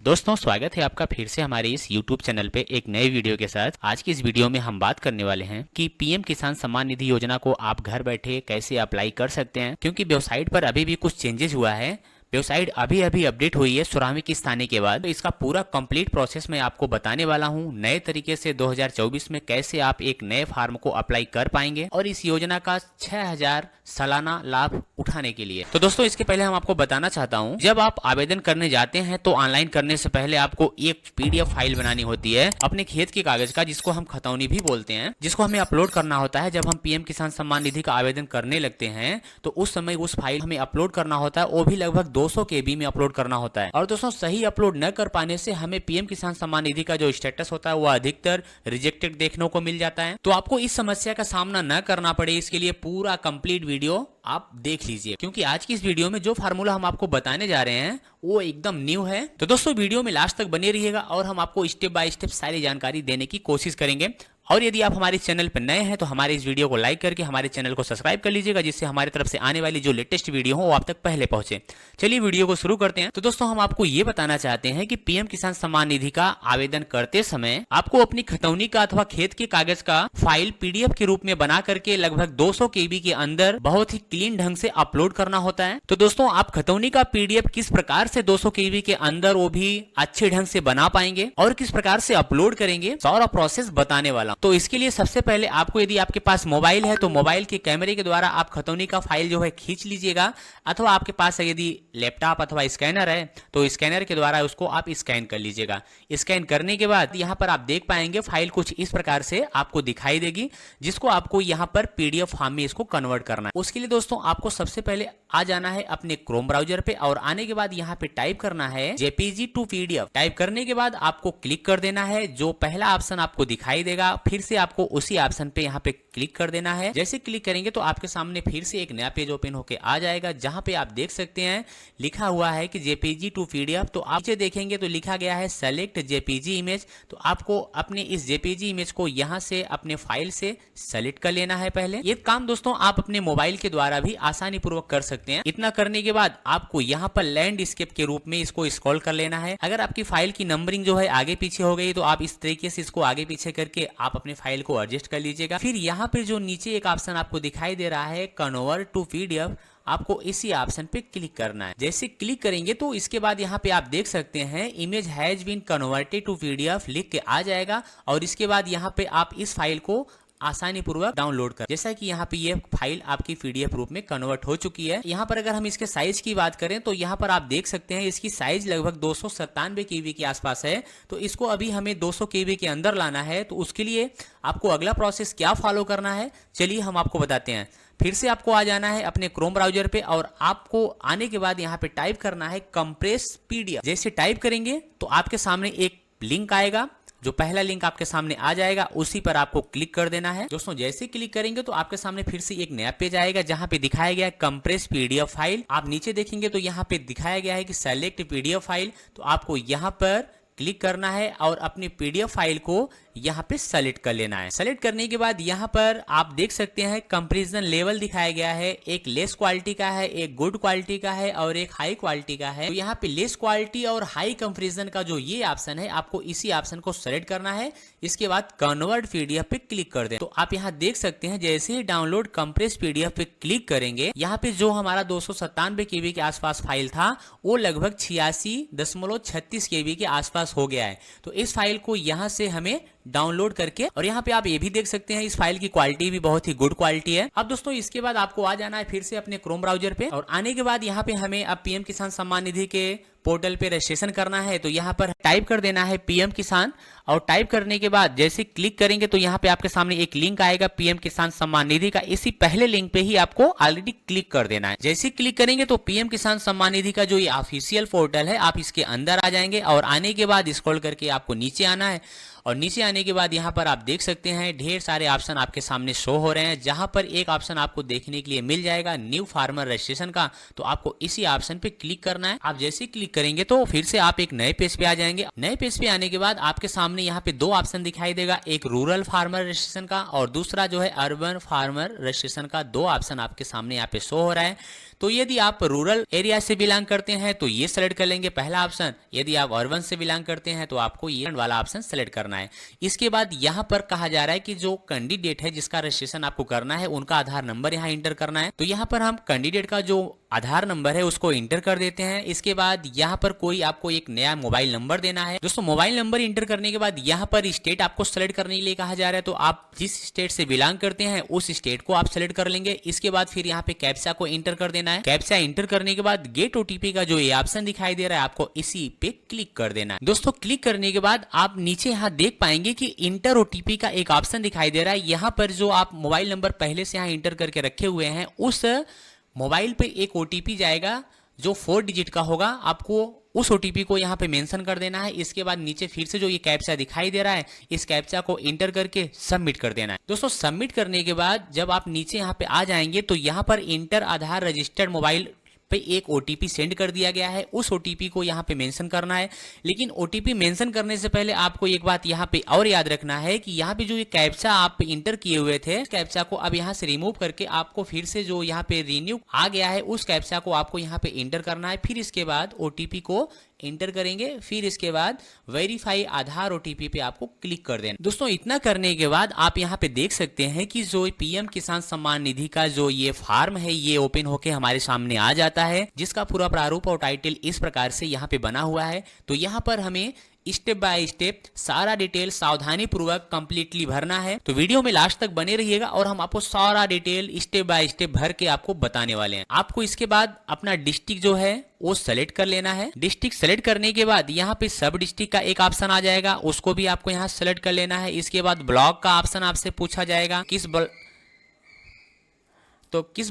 दोस्तों स्वागत है आपका फिर से हमारे इस YouTube चैनल पे एक नए वीडियो के साथ। आज की इस वीडियो में हम बात करने वाले हैं कि पीएम किसान सम्मान निधि योजना को आप घर बैठे कैसे अप्लाई कर सकते हैं, क्योंकि वेबसाइट पर अभी भी कुछ चेंजेस हुआ है। वेबसाइट अभी अभी अपडेट हुई है 16वीं किस्त आने के बाद। तो इसका पूरा कंप्लीट प्रोसेस मैं आपको बताने वाला हूं, नए तरीके से 2024 में कैसे आप एक नए फार्म को अप्लाई कर पाएंगे और इस योजना का 6000 सालाना लाभ उठाने के लिए। तो दोस्तों इसके पहले हम आपको बताना चाहता हूं, जब आप आवेदन करने जाते हैं तो ऑनलाइन करने से पहले आपको एक PDF फाइल बनानी होती है अपने खेत के कागज का, जिसको हम खतौनी भी बोलते हैं, जिसको हमें अपलोड करना होता है। जब हम पीएम किसान सम्मान निधि का आवेदन करने लगते हैं तो उस समय उस फाइल हमें अपलोड करना होता है, वो भी लगभग 200 KB में अपलोड करना होता है। और दोस्तों सही अपलोड न कर पाने से हमें पीएम किसान सम्मान निधि का जो स्टेटस होता है वो अधिकतर रिजेक्टेड देखने को मिल जाता है। तो आपको इस समस्या का सामना न करना पड़े, इसके लिए पूरा कंप्लीट वीडियो आप देख लीजिए, क्योंकि आज की इस वीडियो में जो फार्मूला हम आपको बताने जा रहे हैं वो एकदम न्यू है। तो दोस्तों वीडियो में लास्ट तक बने रहिएगा और हम आपको स्टेप बाय स्टेप सारी जानकारी देने की कोशिश करेंगे। और यदि आप हमारे चैनल पर नए हैं तो हमारे इस वीडियो को लाइक करके हमारे चैनल को सब्सक्राइब कर लीजिएगा, जिससे हमारी तरफ से आने वाली जो लेटेस्ट वीडियो हो वो आप तक पहले पहुंचे। चलिए वीडियो को शुरू करते हैं। तो दोस्तों हम आपको ये बताना चाहते हैं कि पीएम किसान सम्मान निधि का आवेदन करते समय आपको अपनी खतौनी का अथवा खेत के कागज का फाइल PDF के रूप में बना करके लगभग 200 KB के अंदर बहुत ही क्लीन ढंग से अपलोड करना होता है। तो दोस्तों आप खतौनी का PDF किस प्रकार से 200 KB के अंदर वो भी अच्छे ढंग से बना पाएंगे और किस प्रकार से अपलोड करेंगे, सारा प्रोसेस बताने वाला। तो इसके लिए सबसे पहले आपको, यदि आपके पास मोबाइल है तो मोबाइल के कैमरे के द्वारा आप खतौनी का फाइल जो है खींच लीजिएगा, अथवा आपके पास यदि लैपटॉप अथवा स्कैनर है तो स्कैनर के द्वारा उसको आप स्कैन कर लीजिएगा। स्कैन करने के बाद यहाँ पर आप देख पाएंगे फाइल कुछ इस प्रकार से आपको दिखाई देगी, जिसको आपको यहाँ पर PDF फॉर्म में इसको कन्वर्ट करना है। उसके लिए दोस्तों आपको सबसे पहले आ जाना है अपने क्रोम ब्राउजर पे और आने के बाद यहाँ पे टाइप करना है JPG to PDF। टाइप करने के बाद आपको क्लिक कर देना है, जो पहला ऑप्शन आपको दिखाई देगा फिर से आपको उसी ऑप्शन पे यहाँ पे क्लिक कर देना है। जैसे क्लिक करेंगे तो आपके सामने फिर से एक नया पेज ओपन होके आ जाएगा, जहां पे आप देख सकते हैं लिखा हुआ है कि JPG to PDF। तो आप नीचे देखेंगे तो लिखा गया है सेलेक्ट JPG इमेज। तो आपको अपने इस JPG इमेज को यहाँ से अपने फाइल से सेलेक्ट कर लेना है। पहले ये काम दोस्तों आप अपने मोबाइल के द्वारा भी आसानी पूर्वक कर सकते हैं। इतना करने के बाद आपको यहाँ पर लैंडस्केप के रूप में इसको स्क्रॉल कर लेना है। अगर आपकी फाइल की नंबरिंग जो है आगे पीछे हो गई तो आप इस तरीके से इसको आगे पीछे करके आप अपने फाइल को एडजस्ट कर लीजिएगा। फिर यहाँ पे जो नीचे एक ऑप्शन आपको दिखाई दे रहा है कन्वर्ट टू PDF, आपको इसी ऑप्शन पे क्लिक करना है। जैसे क्लिक करेंगे तो इसके बाद यहाँ पे आप देख सकते हैं image has been converted to PDF लिख के आ जाएगा और इसके बाद यहाँ पे आप इस फाइल को आसानी पूर्वक डाउनलोड कर, जैसा कि यहाँ पे ये फाइल आपकी PDF रूप में कन्वर्ट हो चुकी है। यहाँ पर अगर हम इसके साइज की बात करें तो यहाँ पर आप देख सकते हैं इसकी साइज लगभग 297 KB के आसपास है। तो इसको अभी हमें 200 KB के अंदर लाना है। तो उसके लिए आपको अगला प्रोसेस क्या फॉलो करना है, चलिए हम आपको बताते हैं। फिर से आपको आ जाना है अपने क्रोम ब्राउजर पे और आपको आने के बाद यहाँ पे टाइप करना है कंप्रेस PDF। जैसे टाइप करेंगे तो आपके सामने एक लिंक आएगा, जो पहला लिंक आपके सामने आ जाएगा उसी पर आपको क्लिक कर देना है। दोस्तों जैसे क्लिक करेंगे तो आपके सामने फिर से एक नया पेज आएगा, जहां पे दिखाया गया है कंप्रेस PDF फाइल। आप नीचे देखेंगे तो यहाँ पे दिखाया गया है कि सेलेक्ट PDF फाइल। तो आपको यहाँ पर क्लिक करना है और अपनी PDF फाइल को यहाँ पे सेलेक्ट कर लेना है। सेलेक्ट करने के बाद यहाँ पर आप देख सकते हैं कंपैरिजन लेवल दिखाया गया है, एक लेस क्वालिटी का है, एक गुड क्वालिटी का है और एक हाई क्वालिटी का है। तो यहाँ पे लेस क्वालिटी और हाई कंपैरिजन का जो ये ऑप्शन है, आपको इसी ऑप्शन को सेलेक्ट करना है। इसके बाद कन्वर्ट PDF पे क्लिक कर दें। तो आप यहाँ देख सकते हैं जैसे ही डाउनलोड कंप्रेस PDF पे क्लिक करेंगे, यहाँ पे जो हमारा 297 KB के आसपास फाइल था वो लगभग 86.36 KB के आसपास हो गया है। तो इस फाइल को यहाँ से हमें डाउनलोड करके, और यहाँ पे आप ये भी देख सकते हैं इस फाइल की क्वालिटी भी बहुत ही गुड क्वालिटी है। अब दोस्तों इसके बाद आपको आ जाना है फिर से अपने क्रोम ब्राउजर पे और आने के बाद यहाँ पे हमें अब पीएम किसान सम्मान निधि के पोर्टल पे रजिस्ट्रेशन करना है। तो यहाँ पर टाइप कर देना है पीएम किसान और टाइप करने के बाद जैसे क्लिक करेंगे तो यहाँ पे आपके सामने एक लिंक आएगा पीएम किसान सम्मान निधि का। इसी पहले लिंक पे ही आपको ऑलरेडी क्लिक कर देना है। जैसे क्लिक करेंगे तो पीएम किसान सम्मान निधि का जो ये ऑफिशियल पोर्टल है, आप इसके अंदर आ जाएंगे और आने के बाद स्क्रॉल करके आपको नीचे आना है और नीचे आने के बाद यहाँ पर आप देख सकते हैं ढेर सारे ऑप्शन आपके सामने शो हो रहे हैं, जहां पर एक ऑप्शन आपको देखने के लिए मिल जाएगा न्यू फार्मर रजिस्ट्रेशन का। तो आपको इसी ऑप्शन पे क्लिक करना है। आप जैसे क्लिक करेंगे तो फिर से आप एक नए पेज पे आ जाएंगे। नए पेज पे आने के बाद आपके सामने यहाँ पे दो ऑप्शन दिखाई देगा, एक रूरल फार्मर रजिस्ट्रेशन का और दूसरा जो है अर्बन फार्मर रजिस्ट्रेशन का। दो ऑप्शन आपके सामने यहाँ पे शो हो रहा है। तो यदि आप रूरल एरिया से बिलोंग करते हैं तो ये सेलेक्ट कर लेंगे पहला ऑप्शन। यदि आप अर्बन से बिलोंग करते हैं तो आपको ये वाला ऑप्शन सेलेक्ट करना है। इसके बाद यहाँ पर कहा जा रहा है कि जो कैंडिडेट है जिसका रजिस्ट्रेशन आपको करना है उनका आधार नंबर यहाँ इंटर करना है। तो यहाँ पर हम कैंडिडेट का जो आधार नंबर है उसको इंटर कर देते हैं। इसके बाद यहाँ पर कोई आपको एक नया मोबाइल नंबर देना है। दोस्तों मोबाइल नंबर इंटर करने के बाद यहाँ पर स्टेट आपको सेलेक्ट करने के लिए कहा जा रहा है, तो आप जिस स्टेट से बिलोंग करते हैं उस स्टेट को आप सेलेक्ट कर लेंगे। इसके बाद फिर यहाँ पे कैप्चा को इंटर कर देना है। कैप्चा इंटर करने के बाद गेट ओटीपी का जो ये ऑप्शन दिखाई दे रहा है आपको इसी पे क्लिक कर देना है। दोस्तों क्लिक करने के बाद आप नीचे यहाँ देख पाएंगे कि इंटर ओटीपी का एक ऑप्शन दिखाई दे रहा है। यहाँ पर जो आप मोबाइल नंबर पहले से यहाँ इंटर करके रखे हुए हैं उस मोबाइल पे एक ओटीपी जाएगा जो 4 डिजिट का होगा। आपको उस ओटीपी को यहाँ पे मेंशन कर देना है। इसके बाद नीचे फिर से जो ये कैप्चा दिखाई दे रहा है इस कैप्चा को इंटर करके सबमिट कर देना है। दोस्तों सबमिट करने के बाद जब आप नीचे यहाँ पे आ जाएंगे तो यहाँ पर इंटर आधार रजिस्टर्ड मोबाइल पे एक ओटीपी सेंड कर दिया गया है। उस ओटीपी को यहाँ पे मेंशन करना है। लेकिन ओटीपी मेंशन करने से पहले आपको एक बात यहाँ पे और याद रखना है कि यहाँ पे जो ये कैप्चा आप इंटर किए हुए थे कैप्चा को अब यहाँ से रिमूव करके आपको फिर से जो यहाँ पे रिन्यू आ गया है उस कैप्चा को आपको यहाँ पे इंटर करना है। फिर इसके बाद ओटीपी को इंटर करेंगे। फिर इसके बाद वेरीफाई आधार ओटीपी पे आपको क्लिक कर देना। दोस्तों इतना करने के बाद आप यहाँ पे देख सकते हैं कि जो पीएम किसान सम्मान निधि का जो ये फॉर्म है ये ओपन होके हमारे सामने आ जाता है, जिसका पूरा प्रारूप और टाइटल इस प्रकार से यहाँ पे बना हुआ है। तो यहाँ पर हमें स्टेप बाय स्टेप सारा डिटेल सावधानी पूर्वक कंप्लीटली भरना है। तो वीडियो में लास्ट तक बने रहिएगा और हम आपको सारा डिटेल स्टेप बाय स्टेप भर के आपको बताने वाले हैं। आपको इसके बाद अपना डिस्ट्रिक्ट जो है वो सेलेक्ट कर लेना है। डिस्ट्रिक्ट सेलेक्ट करने के बाद यहाँ पे सब डिस्ट्रिक्ट का एक ऑप्शन आ जाएगा, उसको भी आपको यहाँ सेलेक्ट कर लेना है। इसके बाद ब्लॉक का ऑप्शन आपसे पूछा जाएगा किस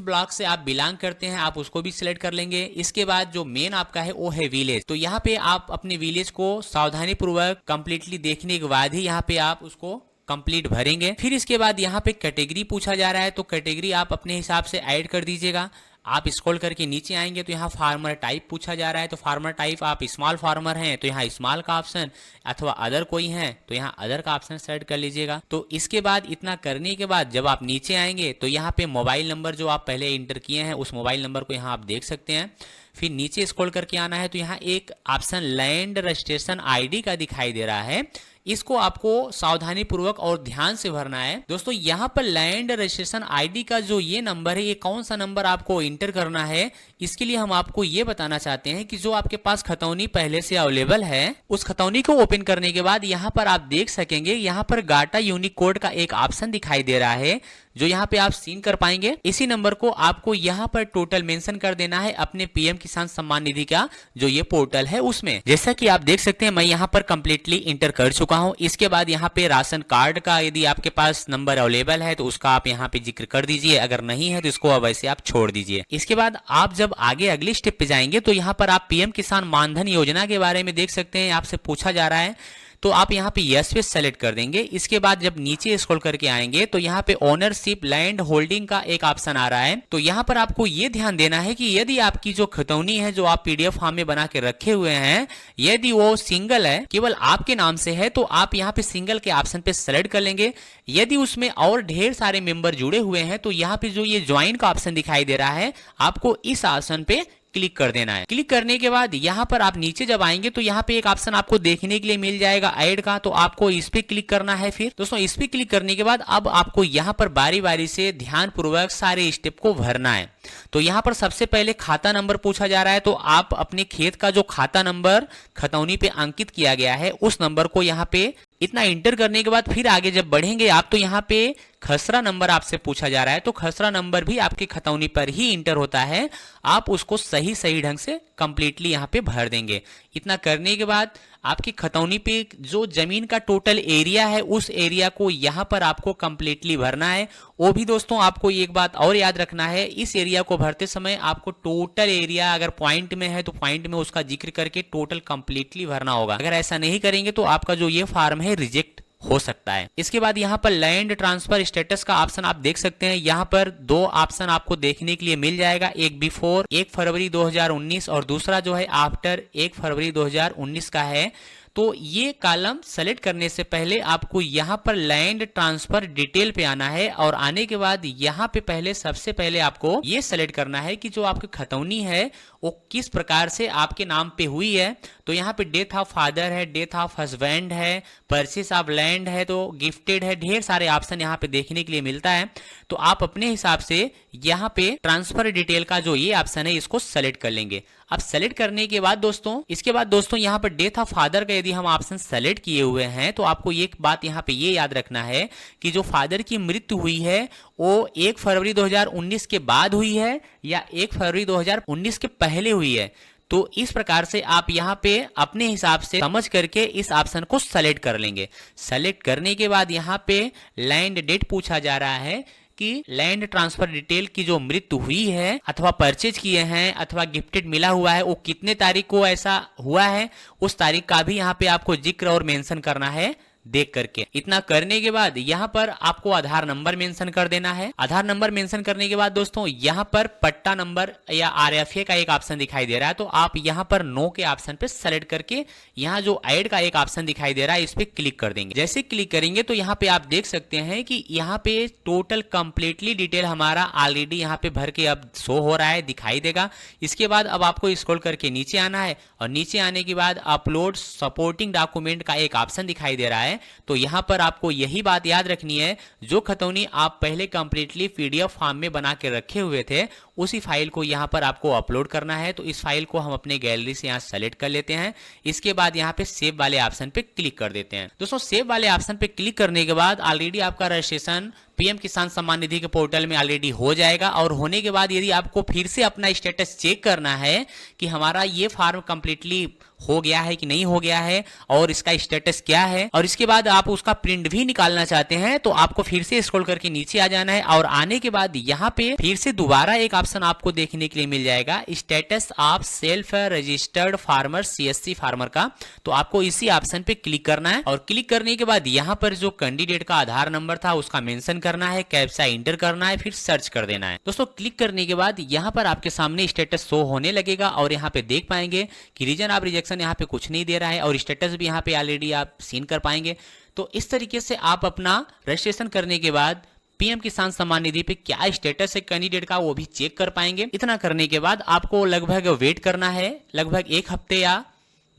ब्लॉक से आप बिलोंग करते हैं, आप उसको भी सिलेक्ट कर लेंगे। इसके बाद जो मेन आपका है वो है विलेज। तो यहाँ पे आप अपने विलेज को सावधानी पूर्वक कंप्लीटली देखने के बाद ही यहाँ पे आप उसको कंप्लीट भरेंगे। फिर इसके बाद यहाँ पे कैटेगरी पूछा जा रहा है, तो कैटेगरी आप अपने हिसाब से ऐड कर दीजिएगा। आप स्क्रॉल करके नीचे आएंगे तो यहाँ फार्मर टाइप पूछा जा रहा है, तो फार्मर टाइप आप स्मॉल फार्मर हैं तो यहाँ स्मॉल का ऑप्शन, अथवा अदर कोई है तो यहाँ अदर का ऑप्शन सेलेक्ट कर लीजिएगा। तो इसके बाद इतना करने के बाद जब आप नीचे आएंगे तो यहाँ पे मोबाइल नंबर जो आप पहले इंटर किए हैं उस मोबाइल नंबर को यहाँ आप देख सकते हैं। फिर नीचे स्क्रॉल करके आना है तो यहाँ एक ऑप्शन लैंड रजिस्ट्रेशन आईडी का दिखाई दे रहा है, इसको आपको सावधानी पूर्वक और ध्यान से भरना है। दोस्तों यहाँ पर लैंड रजिस्ट्रेशन आईडी का जो ये नंबर है ये कौन सा नंबर आपको इंटर करना है, इसके लिए हम आपको ये बताना चाहते हैं कि जो आपके पास खतौनी पहले से अवेलेबल है उस खतौनी को ओपन करने के बाद यहाँ पर आप देख सकेंगे यहाँ पर गाटा यूनिक कोड का एक ऑप्शन दिखाई दे रहा है जो यहाँ पे आप सीन कर पाएंगे। इसी नंबर को आपको यहाँ पर टोटल मेंशन कर देना है अपने पीएम किसान सम्मान निधि का जो ये पोर्टल है उसमें। जैसा कि आप देख सकते हैं मैं यहाँ पर कंप्लीटली इंटर कर चुका हूँ। इसके बाद यहाँ पे राशन कार्ड का यदि आपके पास नंबर अवेलेबल है तो उसका आप यहाँ पे जिक्र कर दीजिए, अगर नहीं है तो इसको अब वैसे आप छोड़ दीजिए। इसके बाद आप जब आगे अगले स्टेप पे जाएंगे तो यहाँ पर आप पीएम किसान मानधन योजना के बारे में देख सकते हैं, आपसे पूछा जा रहा है तो आप यहाँ पे यस पे सेलेक्ट कर देंगे। इसके बाद जब नीचे स्क्रॉल करके आएंगे तो यहाँ पे ओनरशिप लैंड होल्डिंग का एक ऑप्शन आ रहा है। तो यहाँ पर आपको ये ध्यान देना है कि यदि आपकी जो खतौनी है जो आप पीडीएफ फॉर्म में बना के रखे हुए हैं यदि वो सिंगल है, केवल आपके नाम से है, तो आप यहाँ पे सिंगल के ऑप्शन पे सेलेक्ट कर लेंगे। यदि उसमें और ढेर सारे मेंबर जुड़े हुए हैं तो यहाँ पे जो ये ज्वाइन का ऑप्शन दिखाई दे रहा है आपको इस ऑप्शन पे क्लिक कर देना है। क्लिक करने के बाद यहाँ पर आप नीचे जब आएंगे तो यहाँ पे एक ऑप्शन आपको देखने के लिए मिल जाएगा ऐड का, तो आपको इस पे क्लिक करना है। फिर दोस्तों इस पे क्लिक करने के बाद अब आपको यहाँ पर बारी बारी से ध्यान पूर्वक सारे स्टेप को भरना है। तो यहाँ पर सबसे पहले खाता नंबर पूछा जा रहा है, तो आप अपने खेत का जो खाता नंबर खतौनी पे अंकित किया गया है उस नंबर को यहाँ पे इतना इंटर करने के बाद फिर आगे जब बढ़ेंगे आप तो यहाँ पे खसरा नंबर आपसे पूछा जा रहा है, तो खसरा नंबर भी आपके खतौनी पर ही इंटर होता है, आप उसको सही ढंग से कंप्लीटली यहाँ पे भर देंगे। इतना करने के बाद आपकी खतौनी पे जो जमीन का टोटल एरिया है उस एरिया को यहाँ पर आपको कंप्लीटली भरना है। वो भी दोस्तों आपको एक बात और याद रखना है, इस एरिया को भरते समय आपको टोटल एरिया अगर पॉइंट में है तो पॉइंट में उसका जिक्र करके टोटल कंप्लीटली भरना होगा। अगर ऐसा नहीं करेंगे तो आपका जो ये फॉर्म है रिजेक्ट हो सकता है। इसके बाद यहाँ पर लैंड ट्रांसफर स्टेटस का ऑप्शन आप देख सकते हैं, यहाँ पर दो ऑप्शन आपको देखने के लिए मिल जाएगा, एक बिफोर 1 फरवरी 2019 और दूसरा जो है आफ्टर 1 फरवरी 2019 का है। तो ये कॉलम सेलेक्ट करने से पहले आपको यहाँ पर लैंड ट्रांसफर डिटेल पे आना है और आने के बाद यहाँ पे पहले सबसे पहले आपको ये सेलेक्ट करना है कि जो आपकी खतौनी है वो किस प्रकार से आपके नाम पे हुई है। तो यहाँ पे डेथ ऑफ फादर है, डेथ ऑफ हस्बैंड है, परचेस ऑफ लैंड है, तो गिफ्टेड है, ढेर सारे ऑप्शन यहाँ पे देखने के लिए मिलता है। तो आप अपने हिसाब से यहाँ पे ट्रांसफर डिटेल का जो ये ऑप्शन है इसको सेलेक्ट कर लेंगे। अब सेलेक्ट करने के बाद दोस्तों, इसके बाद दोस्तों यहाँ पर डेथ ऑफ फादर का यदि हम ऑप्शन सेलेक्ट किए हुए हैं तो आपको एक बात यहाँ पे ये याद रखना है कि जो फादर की मृत्यु हुई है वो 1 फरवरी 2019 के बाद हुई है या 1 फरवरी 2019 के पहले हुई है। तो इस प्रकार से आप यहाँ पे अपने हिसाब से समझ करके इस ऑप्शन को सेलेक्ट कर लेंगे। सेलेक्ट करने के बाद यहाँ पे लैंड डेट पूछा जा रहा है कि लैंड ट्रांसफर डिटेल की जो मृत्यु हुई है अथवा परचेज किए हैं अथवा गिफ्टेड मिला हुआ है वो कितने तारीख को ऐसा हुआ है, उस तारीख का भी यहाँ पे आपको जिक्र और मेंशन करना है देख करके। इतना करने के बाद यहाँ पर आपको आधार नंबर मेंशन कर देना है। आधार नंबर मेंशन करने के बाद दोस्तों यहाँ पर पट्टा नंबर या RFA का एक ऑप्शन दिखाई दे रहा है, तो आप यहाँ पर नो के ऑप्शन पे सेलेक्ट करके यहाँ जो ऐड का एक ऑप्शन दिखाई दे रहा है इस पे क्लिक कर देंगे। जैसे क्लिक करेंगे तो यहाँ पे आप देख सकते हैं कि यहाँ पे टोटल कंप्लीटली डिटेल हमारा ऑलरेडी यहाँ पे भर के अब शो हो रहा है, दिखाई देगा। इसके बाद अब आपको स्क्रॉल करके नीचे आना है और नीचे आने के बाद अपलोड सपोर्टिंग डॉक्यूमेंट का एक ऑप्शन दिखाई दे रहा है। तो यहां पर आपको यही बात याद रखनी है, जो खतौनी आप पहले कंप्लीटली PDF फॉर्म में बना के रखे हुए थे उसी फाइल को यहां पर आपको अपलोड करना है। तो इस फाइल को हम अपने गैलरी से यहां सेलेक्ट कर लेते हैं। इसके बाद यहां पे सेव वाले ऑप्शन पे क्लिक कर देते हैं। दोस्तों सेव वाले ऑप्शन पे क्लिक करने के बाद ऑलरेडी आपका रजिस्ट्रेशन PM किसान सम्मान निधि के पोर्टल में ऑलरेडी हो जाएगा। और होने के बाद यदि आपको फिर से अपना स्टेटस चेक करना है कि हमारा ये फॉर्म कंप्लीटली हो गया है कि नहीं हो गया है और इसका स्टेटस क्या है, और इसके बाद आप उसका प्रिंट भी निकालना चाहते हैं तो आपको फिर से स्क्रॉल करके नीचे आ जाना है और आने के बाद यहाँ पे फिर से दोबारा एक ऑप्शन आपको देखने के लिए मिल जाएगा, status of self registered farmer CSC farmer का। तो आपको इसी ऑप्शन पे क्लिक करना है और क्लिक करने के बाद यहाँ पर जो कैंडिडेट का आधार नंबर था उसका मेंशन करना है, कैप्चा इंटर करना है, फिर सर्च कर देना है। दोस्तों क्लिक करने के बाद यहाँ पर आपके सामने स्टेटस शो होने लगेगा और यहाँ पे देख पाएंगे कि रीजन ऑफ रिजेक्शन यहाँ पे कुछ नहीं दे रहा है और स्टेटस भी यहाँ पे ऑलरेडी आप सीन कर पाएंगे। तो इस तरीके से आप अपना रजिस्ट्रेशन करने के बाद PM किसान सम्मान निधि पे क्या स्टेटस है कैंडिडेट का वो भी चेक कर पाएंगे। इतना करने के बाद आपको लगभग वेट करना है लगभग 1 हफ्ते या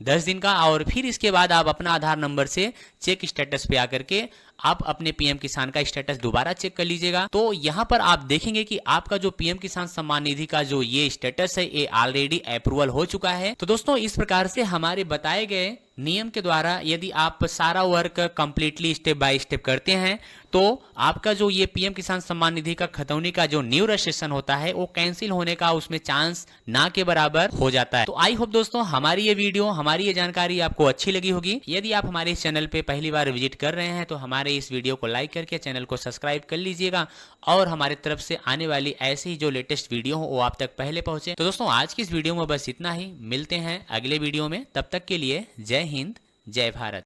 10 दिन का, और फिर इसके बाद आप अपना आधार नंबर से चेक स्टेटस पे आकर के आप अपने PM किसान का स्टेटस दोबारा चेक कर लीजिएगा। तो यहाँ पर आप देखेंगे कि आपका जो PM किसान सम्मान निधि का जो ये स्टेटस है ये ऑलरेडी अप्रूवल हो चुका है। तो दोस्तों इस प्रकार से हमारे बताए गए नियम के द्वारा यदि आप सारा work completely step by step करते हैं तो आपका जो ये PM किसान सम्मान निधि का खतौनी का जो न्यू रजिस्ट्रेशन होता है वो कैंसिल होने का उसमें चांस ना के बराबर हो जाता है। तो आई होप दोस्तों हमारी ये वीडियो, हमारी ये जानकारी आपको अच्छी लगी होगी। यदि आप हमारे इस चैनल पे पहली बार विजिट कर रहे हैं तो हमारे इस वीडियो को लाइक करके चैनल को सब्सक्राइब कर लीजिएगा और हमारी तरफ से आने वाली ऐसी ही जो लेटेस्ट वीडियो हो वो आप तक पहले पहुंचे। तो दोस्तों आज की इस वीडियो में बस इतना ही, मिलते हैं अगले वीडियो में, तब तक के लिए जय हिंद जय भारत।